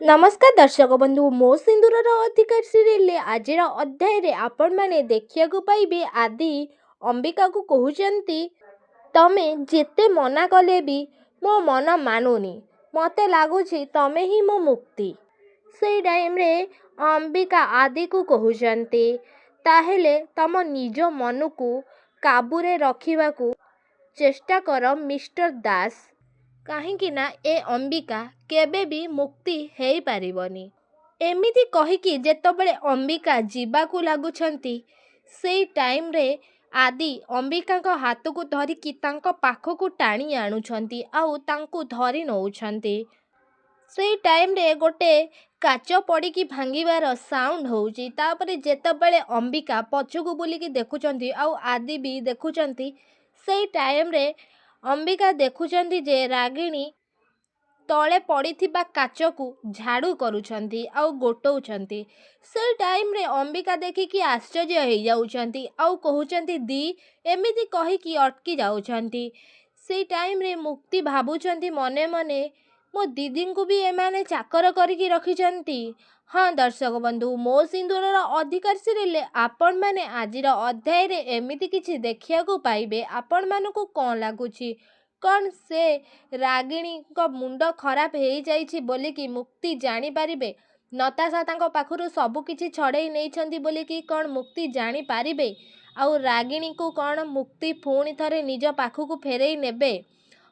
नमस्कार दर्शक बंधु मो सिंदूरर अधिकार सीरियल आज अध्याय आपण मैंने देखिया पाइबे आदि अंबिका को कहते तमे जेते मना कले भी मो मन मानुनी मते लगुच तमे ही मो मुक्ति से टाइम रे अंबिका आदि को कहते ताहेले तम निज मन को काबूरे रखा चेष्टा कर मिस्टर दास कहीं ना ए अंबिका केबे भी मुक्ति है पारिबनी एमिति कहिकी जेतबेले अंबिका जीवाकू लागुछंती से टाइम रे आदि अंबिका को हाथ को धरिकी तांको पाखकू टाणी आणुछंती आउ तांको धरी नौछंती से टाइम रे गोटे काच पड़िकी भांगिबार साउंड होउची तापरे जेतबेले अंबिका पछकू बुलिकी देखुछंती आउ आदि भी देखुछंती से टाइम रे अंबिका देखुछंती जे रागिणी तले पड़िथिबा काचकू झाड़ू करुछंती आउ गोटौछंती से टाइम रे अंबिका देखिकी आश्चर्य हो जाउछंती आउ कहउछंती दी एमिति कहिकी अटकी जाउछंती से टाइम रे मुक्ति भाबुछंती मने मने मो दीदी को भी एमाने चाकर करिकी रखिछंती। हाँ दर्शक बंधु मो सिंदूरर अधिकार सीरियल आपण माने आजिर अध्याय रे एमिति किछि देखियाकू पाइबे आपण मानकू कौन लागुछि कौन से रागिणी को मुंड खराब हो जाइछि बोलिकी मुक्ति जानी पारिबे नताशा तांको पाखुरु सबु किछि छड़ेई नेइछंती बोलिकी कौन मुक्ति जानी पारिबे आउ रागिणी को कौन मुक्ति पुणी थरे निज पाखुकू फेरेई नेबे।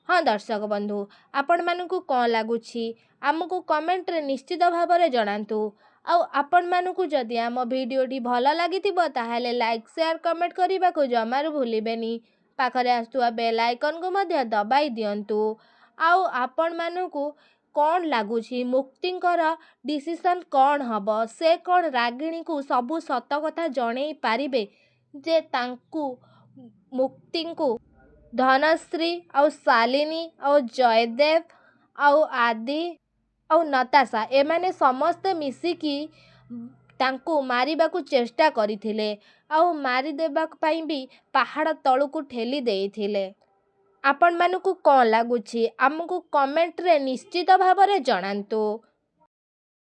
हाँ दर्शक बंधु आपण मानकू कौन लागुछि आमको कमेंट रे निश्चित भाव में जणांतु आउ आपण मानकू जदि आम भिडियोटी भल लागिथिबो ताहाले लाइक शेयर कमेंट करने को जमारू भूलिबेनी पाखरे आसुवा बेल आइकन को मध्य दबाई दियंतु आउ आपण मानकू कौन लगुच मुक्तिंकर डिसीजन कौन हब से कौन रागिणी को सबू सत कथा जणई पारिबे जे तांकू मुक्ति को धनश्री आउ शालिनी आउ जयदेव आउ आदि आउ नताशा एमाने समस्ते मिसिकी तांकू मारिबाकू चेष्टा करिथिले आउ मारी देबा पई भी पहाड़ तळुकू ठेली देइथिले। आपण मानकू कौन लगुच आमको कमेंट रे निश्चित भाव में जणांतु।